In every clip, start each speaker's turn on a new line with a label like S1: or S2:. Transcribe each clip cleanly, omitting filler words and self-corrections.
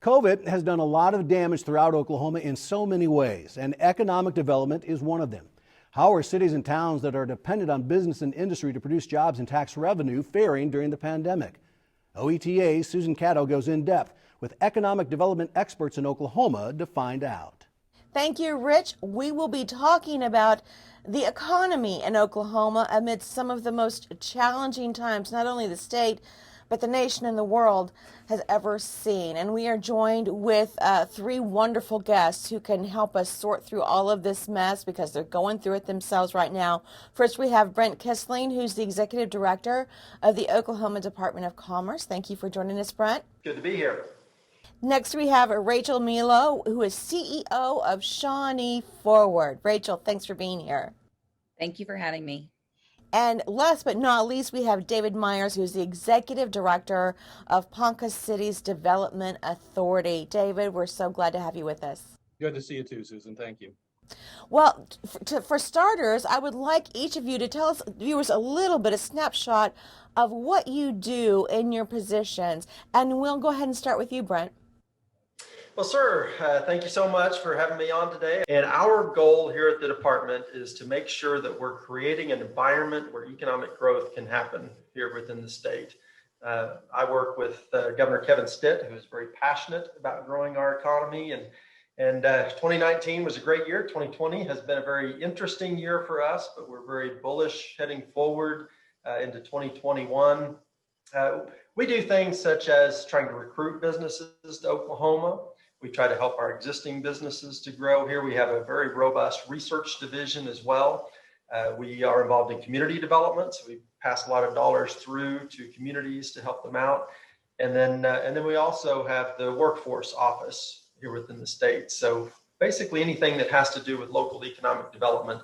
S1: COVID has done a lot of damage throughout Oklahoma in so many ways, and economic development is one of them. How are cities and towns that are dependent on business and industry to produce jobs and tax revenue faring during the pandemic? OETA's Susan Caddo goes in depth with economic development experts in Oklahoma to find out.
S2: Thank you, Rich. We will be talking about the economy in Oklahoma amidst some of the most challenging times, not only the state, but the nation and the world has ever seen. And we are joined with three wonderful guests who can help us sort through all of this mess because they're going through it themselves right now. First, we have Brent Kissling, who's the Executive Director of the Oklahoma Department of Commerce. Thank you for joining us, Brent.
S3: Good to be here.
S2: Next, we have Rachel Milo, who is CEO of shawneeforward. Rachel, thanks for being here.
S4: Thank you for having me.
S2: And last but not least, we have David Myers, who's the Executive Director of Ponca City's Development Authority. David, we're so glad to have you with us.
S3: Good to see you too, Susan. Thank you.
S2: Well, for starters, I would like each of you to tell us, viewers, a little bit, a snapshot of what you do in your positions. And we'll go ahead and start with you, Brent.
S3: Well, sir, thank you so much for having me on today. And our goal here at the department is to make sure that we're creating an environment where economic growth can happen here within the state. I work with Governor Kevin Stitt, who is very passionate about growing our economy. And 2019 was a great year. 2020 has been a very interesting year for us, but we're very bullish heading forward into 2021. We do things such as trying to recruit businesses to Oklahoma. We try to help our existing businesses to grow here. We have a very robust research division as well. We are involved in community development, so we pass a lot of dollars through to communities to help them out. And then we also have the workforce office here within the state. So basically anything that has to do with local economic development,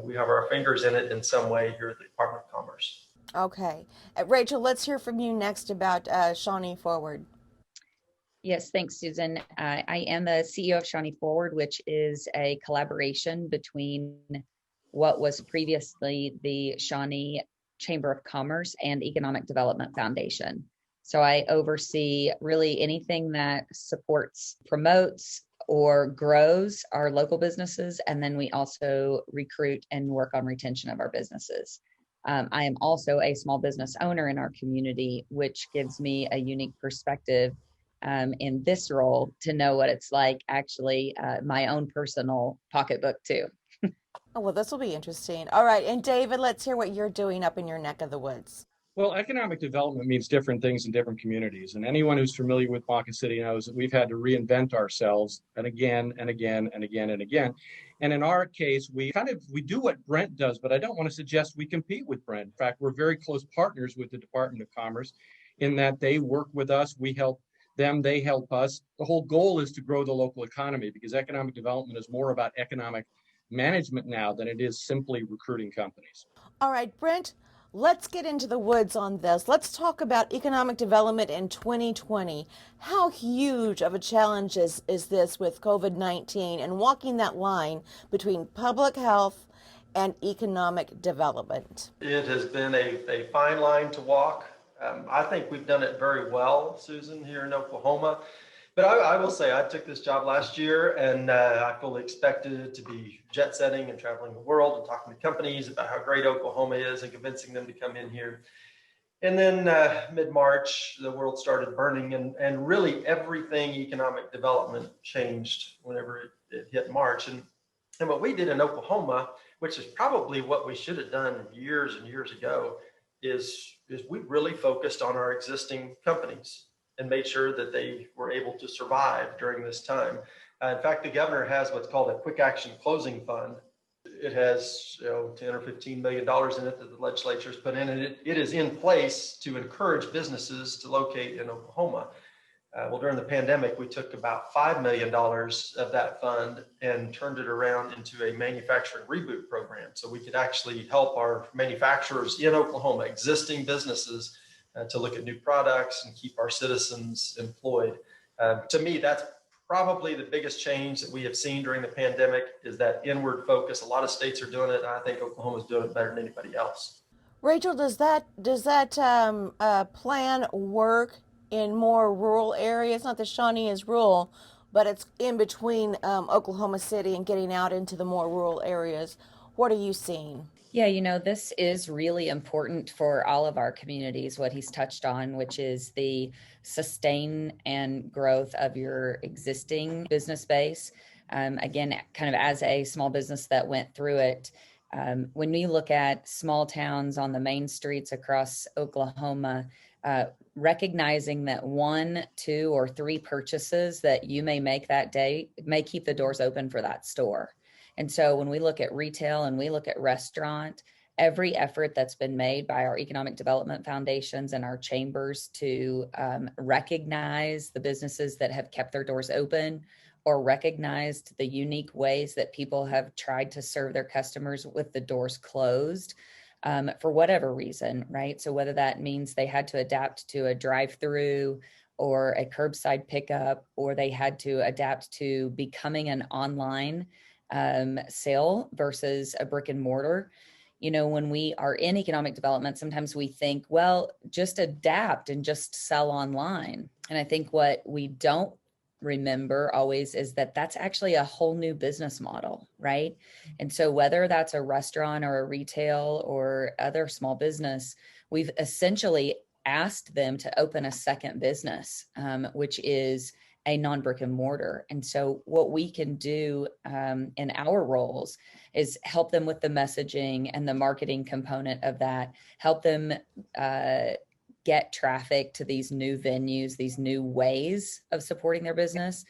S3: we have our fingers in it in some way here at the Department of Commerce.
S2: Okay. Rachel, let's hear from you next about shawneeforward.
S4: Yes, thanks, Susan. I am the CEO of shawneeforward, which is a collaboration between what was previously the Shawnee Chamber of Commerce and Economic Development Foundation. So I oversee really anything that supports, promotes, or grows our local businesses. And then we also recruit and work on retention of our businesses. I am also a small business owner in our community, which gives me a unique perspective in this role to know what it's like actually my own personal pocketbook too.
S2: Oh, well, this will be interesting. All right. And David, let's hear what you're doing up in your neck of the woods.
S5: Well, economic development means different things in different communities. And anyone who's familiar with Ponca City knows that we've had to reinvent ourselves and again and again and again and again. And in our case, we do what Brent does, but I don't want to suggest we compete with Brent. In fact, we're very close partners with the Department of Commerce in that they work with us, we help them, they help us. The whole goal is to grow the local economy because economic development is more about economic management now than it is simply recruiting companies.
S2: All right, Brent, let's get into the woods on this. Let's talk about economic development in 2020. How huge of a challenge is this with COVID-19 and walking that line between public health and economic development?
S3: It has been a fine line to walk. I think we've done it very well, Susan, here in Oklahoma. But I will say I took this job last year and I fully expected it to be jet setting and traveling the world and talking to companies about how great Oklahoma is and convincing them to come in here. And then mid-March, the world started burning and really everything economic development changed whenever it hit March. And what we did in Oklahoma, which is probably what we should have done years and years ago, is we really focused on our existing companies and made sure that they were able to survive during this time. In fact, the governor has what's called a quick action closing fund. It has 10 or $15 million in it that the legislature's put in, and it is in place to encourage businesses to locate in Oklahoma. Well, during the pandemic, we took about $5 million of that fund and turned it around into a manufacturing reboot program. So we could actually help our manufacturers in Oklahoma, existing businesses, to look at new products and keep our citizens employed. To me, that's probably the biggest change that we have seen during the pandemic is that inward focus. A lot of states are doing it, and I think Oklahoma's doing it better than anybody else.
S2: Rachel, does that plan work in more rural areas? Not that Shawnee is rural, but it's in between Oklahoma City and getting out into the more rural areas. What are you seeing?
S4: Yeah, this is really important for all of our communities, what he's touched on, which is the sustain and growth of your existing business base. Again, kind of as a small business that went through it, when we look at small towns on the main streets across Oklahoma, recognizing that 1, 2, or 3 purchases that you may make that day may keep the doors open for that store. And so when we look at retail and we look at restaurant, every effort that's been made by our economic development foundations and our chambers to recognize the businesses that have kept their doors open or recognized the unique ways that people have tried to serve their customers with the doors closed for whatever reason, right? So whether that means they had to adapt to a drive-through or a curbside pickup, or they had to adapt to becoming an online sale versus a brick and mortar. When we are in economic development, sometimes we think, well, just adapt and just sell online. And I think what we don't remember always is that that's actually a whole new business model, right? And so whether that's a restaurant or a retail or other small business, we've essentially asked them to open a second business, which is a non-brick and mortar. And so what we can do in our roles is help them with the messaging and the marketing component of that, help them get traffic to these new venues, these new ways of supporting their business.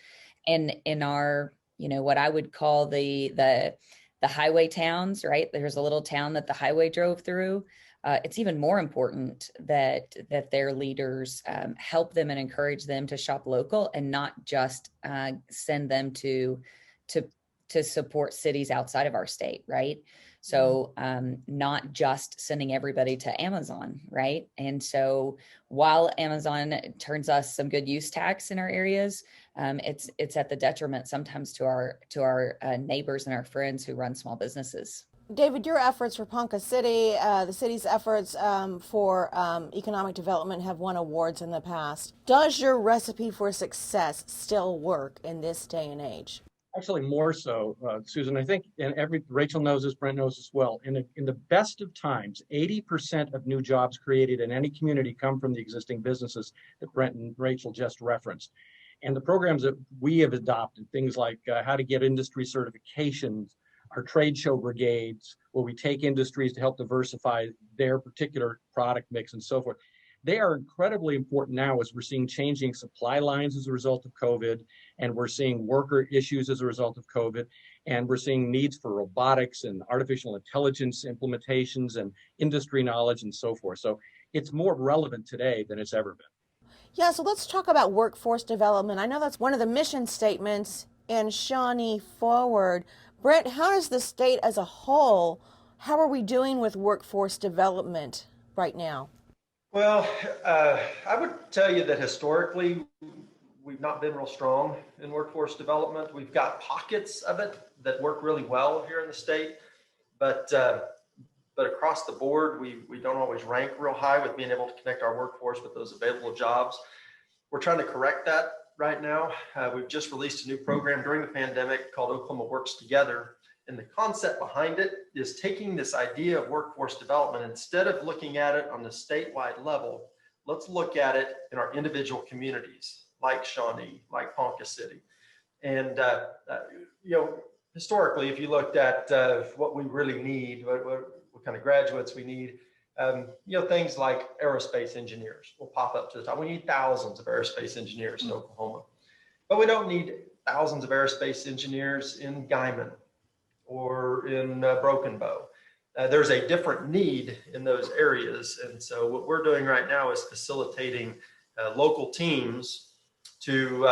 S4: And in our, what I would call the highway towns, right? There's a little town that the highway drove through. It's even more important that their leaders help them and encourage them to shop local and not just send them to support cities outside of our state, right? So not just sending everybody to Amazon, right? And so while Amazon turns us some good use tax in our areas, it's at the detriment sometimes to our neighbors and our friends who run small businesses.
S2: David, your efforts for Ponca City, the city's efforts for economic development have won awards in the past. Does your recipe for success still work in this day and age?
S5: Actually, more so, Susan. I think, and Rachel knows this, Brent knows this well. In the best of times, 80% of new jobs created in any community come from the existing businesses that Brent and Rachel just referenced. And the programs that we have adopted, things like how to get industry certifications, our trade show brigades, where we take industries to help diversify their particular product mix and so forth. They are incredibly important now as we're seeing changing supply lines as a result of COVID, and we're seeing worker issues as a result of COVID, and we're seeing needs for robotics and artificial intelligence implementations and industry knowledge and so forth. So it's more relevant today than it's ever been.
S2: Yeah, so let's talk about workforce development. I know that's one of the mission statements in Shawnee Forward. Brent, how is the state as a whole, how are we doing with workforce development right now?
S3: Well, I would tell you that historically, we've not been real strong in workforce development. We've got pockets of it that work really well here in the state, but across the board, we don't always rank real high with being able to connect our workforce with those available jobs. We're trying to correct that right now. We've just released a new program during the pandemic called Oklahoma Works Together. And the concept behind it is taking this idea of workforce development, instead of looking at it on the statewide level, let's look at it in our individual communities, like Shawnee, like Ponca City. And, historically, if you looked at what we really need, what kind of graduates we need, things like aerospace engineers will pop up to the top. We need thousands of aerospace engineers in Oklahoma, but we don't need thousands of aerospace engineers in Guymon or in Broken Bow. There's a different need in those areas. And so what we're doing right now is facilitating local teams to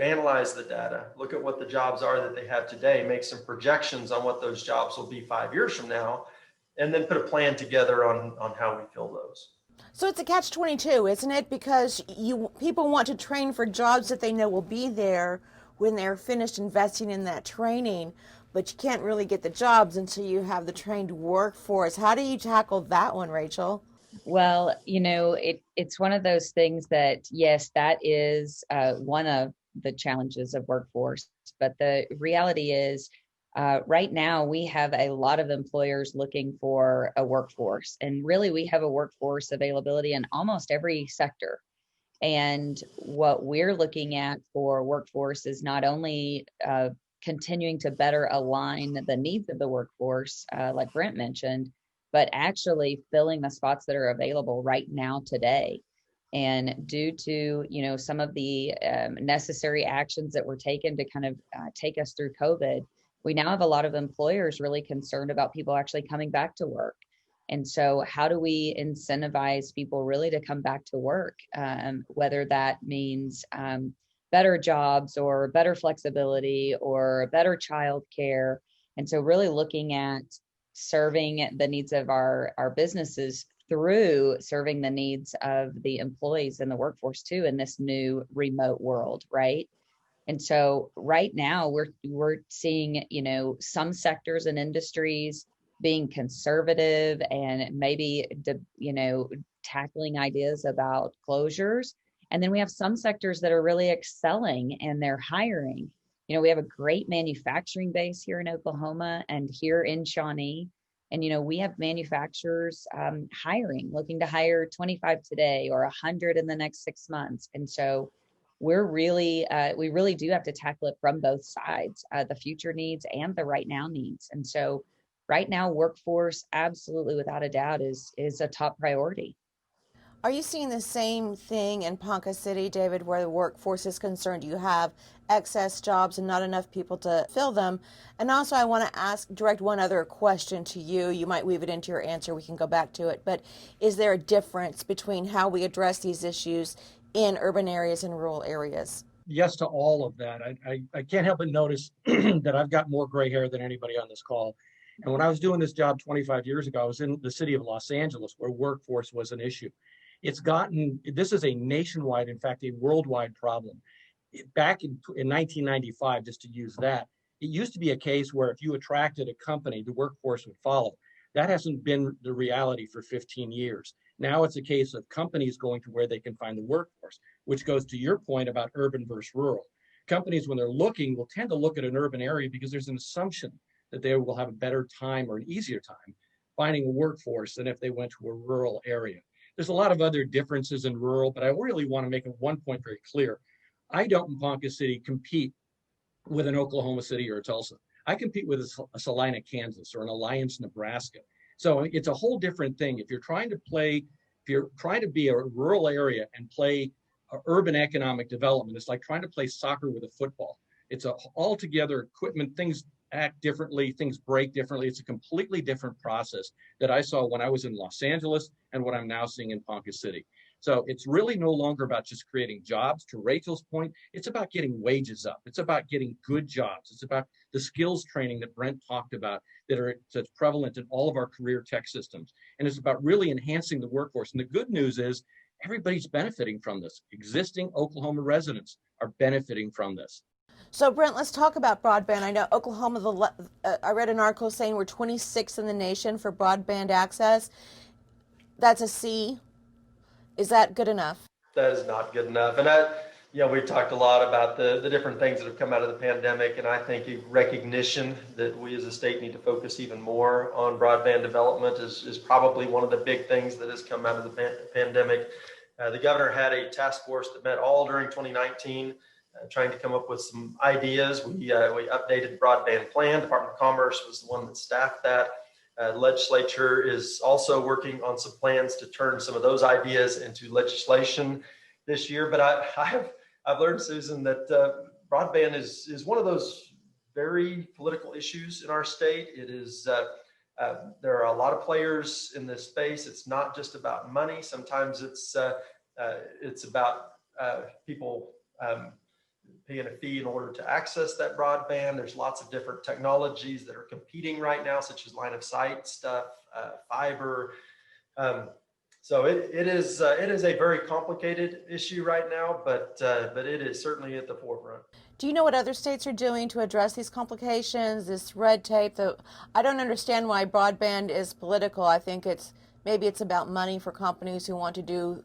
S3: analyze the data, look at what the jobs are that they have today, make some projections on what those jobs will be 5 years from now, and then put a plan together on how we fill those.
S2: So it's a catch-22, isn't it? Because people want to train for jobs that they know will be there when they're finished investing in that training, but you can't really get the jobs until you have the trained workforce. How do you tackle that one, Rachel?
S4: Well, it's one of those things that, yes, that is one of the challenges of workforce. But the reality is, right now, we have a lot of employers looking for a workforce. And really, we have a workforce availability in almost every sector. And what we're looking at for workforce is not only continuing to better align the needs of the workforce, like Brent mentioned, but actually filling the spots that are available right now today. And due to some of the necessary actions that were taken to kind of take us through COVID, we now have a lot of employers really concerned about people actually coming back to work. And so, how do we incentivize people really to come back to work? Whether that means better jobs or better flexibility or better childcare. And so, really looking at serving the needs of our businesses through serving the needs of the employees in the workforce too in this new remote world, right? And so right now we're seeing, some sectors and industries being conservative and maybe, tackling ideas about closures. And then we have some sectors that are really excelling and they're hiring. We have a great manufacturing base here in Oklahoma and here in Shawnee. And, we have manufacturers hiring, looking to hire 25 today or 100 in the next 6 months. And so we really do have to tackle it from both sides, the future needs and the right now needs. And so right now, workforce, absolutely, without a doubt, is a top priority.
S2: Are you seeing the same thing in Ponca City, David, where the workforce is concerned? You have excess jobs and not enough people to fill them. And also, I want to direct one other question to you. You might weave it into your answer. We can go back to it. But is there a difference between how we address these issues in urban areas and rural areas?
S5: Yes to all of that. I can't help but notice that I've got more gray hair than anybody on this call. And when I was doing this job 25 years ago, I was in the city of Los Angeles where workforce was an issue. This is a nationwide, in fact, a worldwide problem. Back in 1995, just to use that, it used to be a case where if you attracted a company, the workforce would follow. That hasn't been the reality for 15 years. Now it's a case of companies going to where they can find the workforce, which goes to your point about urban versus rural. Companies, when they're looking, will tend to look at an urban area because there's an assumption that they will have a better time or an easier time finding a workforce than if they went to a rural area. There's a lot of other differences in rural, but I really want to make one point very clear. I don't in Ponca City compete with an Oklahoma City or a Tulsa. I compete with a Salina, Kansas, or an Alliance, Nebraska. So it's a whole different thing. If you're trying to be a rural area and play urban economic development, it's like trying to play soccer with a football. It's altogether equipment, things act differently, things break differently. It's a completely different process that I saw when I was in Los Angeles and what I'm now seeing in Ponca City. So it's really no longer about just creating jobs. To Rachel's point, it's about getting wages up. It's about getting good jobs. It's about the skills training that Brent talked about that's prevalent in all of our career tech systems. And it's about really enhancing the workforce. And the good news is everybody's benefiting from this. Existing Oklahoma residents are benefiting from this.
S2: So, Brent, let's talk about broadband. I know Oklahoma, I read an article saying we're 26th in the nation for broadband access. That's a C. Is that good enough?
S3: That is not good enough. And we've talked a lot about the different things that have come out of the pandemic. And I think a recognition that we as a state need to focus even more on broadband development is probably one of the big things that has come out of the pandemic. The governor had a task force that met all during 2019. Trying to come up with some ideas. We updated the broadband plan. Department of Commerce was the one that staffed that. Legislature is also working on some plans to turn some of those ideas into legislation this year. But I've learned, Susan, that broadband is one of those very political issues in our state. It is. There are a lot of players in this space. It's not just about money. Sometimes it's about people paying a fee in order to access that broadband. There's lots of different technologies that are competing right now, such as line of sight stuff, fiber. So it is a very complicated issue right now, but it is certainly at the forefront.
S2: Do you know what other states are doing to address these complications, this red tape? I don't understand why broadband is political. I think it's maybe it's about money for companies who want to do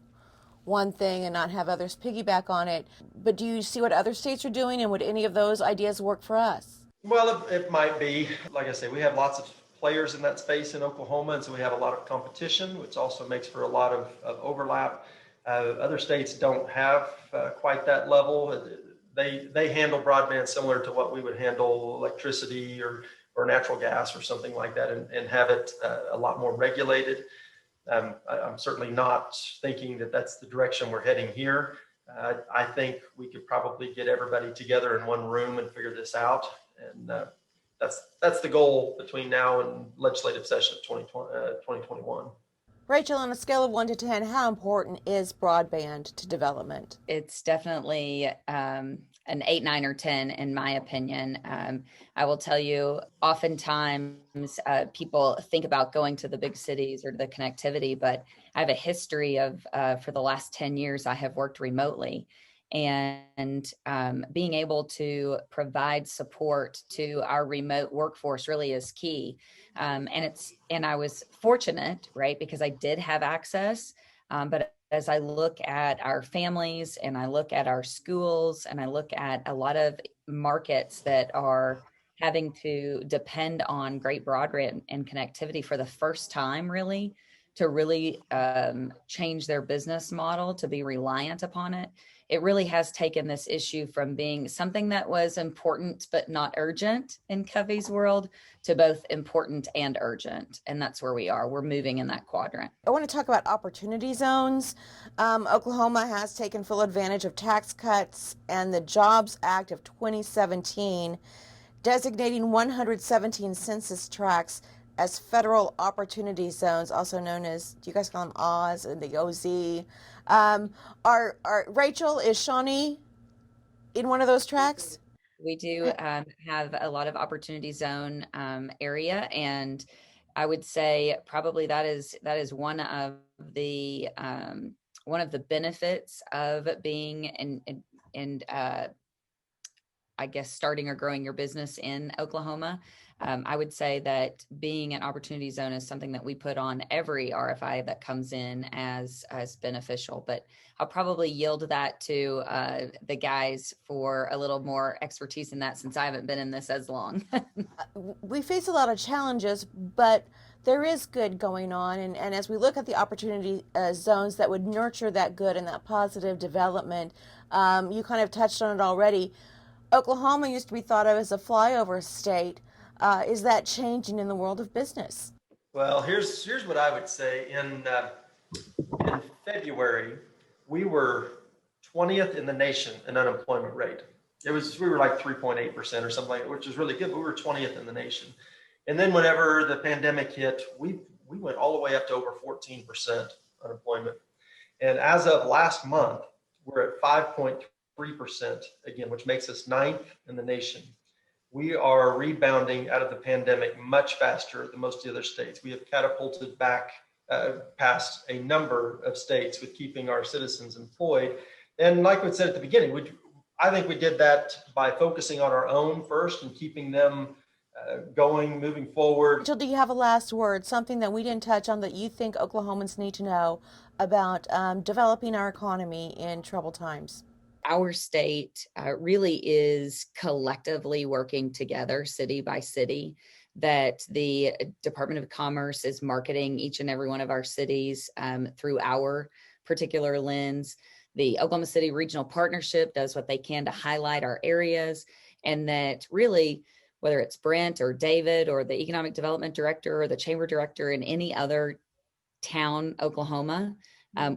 S2: one thing and not have others piggyback on it. But do you see what other states are doing, and would any of those ideas work for us?
S3: Well, it might be. Like I say, we have lots of players in that space in Oklahoma, and so we have a lot of competition, which also makes for a lot of overlap. Other states don't have quite that level. They handle broadband similar to what we would handle electricity or natural gas or something like that, and have it a lot more regulated. I'm certainly not thinking that that's the direction we're heading here. I think we could probably get everybody together in one room and figure this out. And that's the goal between now and legislative session of 2021.
S2: Rachel, on a scale of 1 to 10, how important is broadband to development?
S4: It's definitely an 8, 9, or 10, in my opinion. I will tell you, oftentimes people think about going to the big cities or the connectivity, but I have a history of, for the last 10 years, I have worked remotely. And being able to provide support to our remote workforce really is key. And I was fortunate, right, because I did have access. But as I look at our families and I look at our schools and I look at a lot of markets that are having to depend on great broadband and connectivity for the first time, really, to really change their business model to be reliant upon it. It really has taken this issue from being something that was important but not urgent in Covey's world to both important and urgent. And that's where we are. We're moving in that quadrant.
S2: I want to talk about opportunity zones. Oklahoma has taken full advantage of tax cuts and the Jobs Act of 2017, designating 117 census tracts as federal opportunity zones, also known as, do you guys call them Oz and the OZ? Rachel, is Shawnee in one of those tracks?
S4: We do have a lot of opportunity zone area, and I would say probably that is one of the benefits of being in I guess starting or growing your business in Oklahoma. I would say that being an opportunity zone is something that we put on every RFI that comes in as beneficial, but I'll probably yield that to the guys for a little more expertise in that, since I haven't been in this as long.
S2: We face a lot of challenges, but there is good going on. And as we look at the opportunity zones that would nurture that good and that positive development, you kind of touched on it already. Oklahoma used to be thought of as a flyover state. Is that changing in the world of business?
S3: Well, here's what I would say. In February, we were 20th in the nation in unemployment rate. We were like 3.8% or something like that, which is really good, but we were 20th in the nation. And then whenever the pandemic hit, we went all the way up to over 14% unemployment. And as of last month, we're at 5.3% again, which makes us 9th in the nation. We are rebounding out of the pandemic much faster than most of the other states. We have catapulted back past a number of states with keeping our citizens employed. And like we said at the beginning, I think we did that by focusing on our own first and keeping them going, moving forward.
S2: Rachel, do you have a last word, something that we didn't touch on that you think Oklahomans need to know about developing our economy in troubled times?
S4: Our state really is collectively working together, city by city, that the Department of Commerce is marketing each and every one of our cities through our particular lens. The Oklahoma City Regional Partnership does what they can to highlight our areas, and that really, whether it's Brent or David or the Economic Development Director or the Chamber Director in any other town, Oklahoma,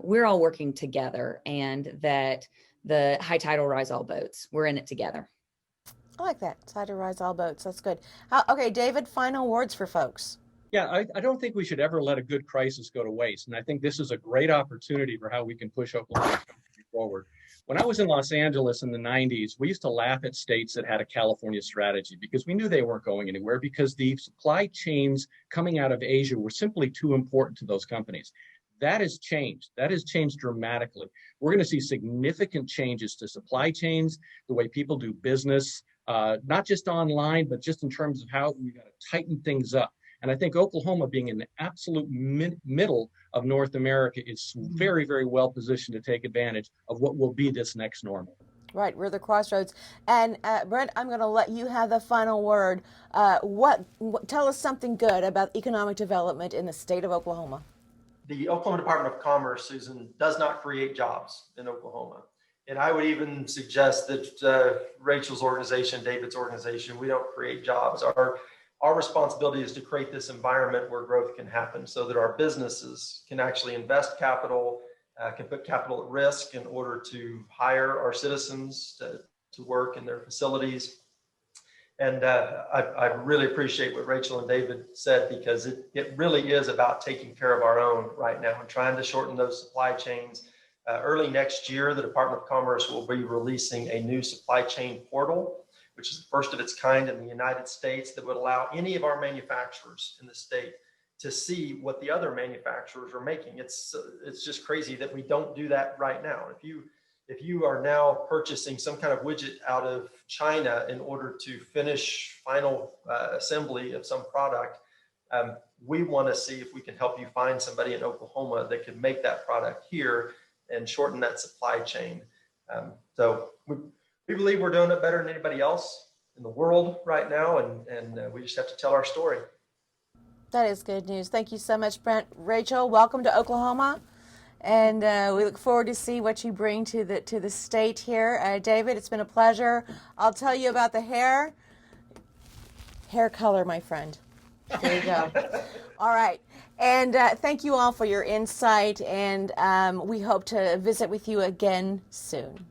S4: we're all working together, and that the high tide will rise all boats. We're in it together.
S2: I like that. Tide will rise all boats. That's good. Okay, David, final words for folks.
S5: Yeah, I don't think we should ever let a good crisis go to waste. And I think this is a great opportunity for how we can push Oklahoma forward. When I was in Los Angeles in the 90s, we used to laugh at states that had a California strategy because we knew they weren't going anywhere, because the supply chains coming out of Asia were simply too important to those companies. That has changed. That has changed dramatically. We're going to see significant changes to supply chains, the way people do business, not just online, but just in terms of how we got to tighten things up. And I think Oklahoma, being in the absolute middle of North America, is very, very well positioned to take advantage of what will be this next normal.
S2: Right, we're the crossroads. And Brent, I'm going to let you have the final word. Tell us something good about economic development in the state of Oklahoma.
S3: The Oklahoma Department of Commerce, Susan, does not create jobs in Oklahoma. And I would even suggest that Rachel's organization, David's organization, we don't create jobs. Our responsibility is to create this environment where growth can happen so that our businesses can actually invest capital, can put capital at risk in order to hire our citizens to work in their facilities. And I really appreciate what Rachel and David said, because it really is about taking care of our own right now and trying to shorten those supply chains. Early next year, the Department of Commerce will be releasing a new supply chain portal, which is the first of its kind in the United States, that would allow any of our manufacturers in the state to see what the other manufacturers are making. It's just crazy that we don't do that right now. If you are now purchasing some kind of widget out of China in order to finish final assembly of some product, we want to see if we can help you find somebody in Oklahoma that can make that product here and shorten that supply chain. So we believe we're doing it better than anybody else in the world right now, and we just have to tell our story.
S2: That is good news. Thank you so much, Brent. Rachel, welcome to Oklahoma. And we look forward to see what you bring to the state here. David, it's been a pleasure. I'll tell you about the hair color, my friend. There you go. All right. And thank you all for your insight, and we hope to visit with you again soon.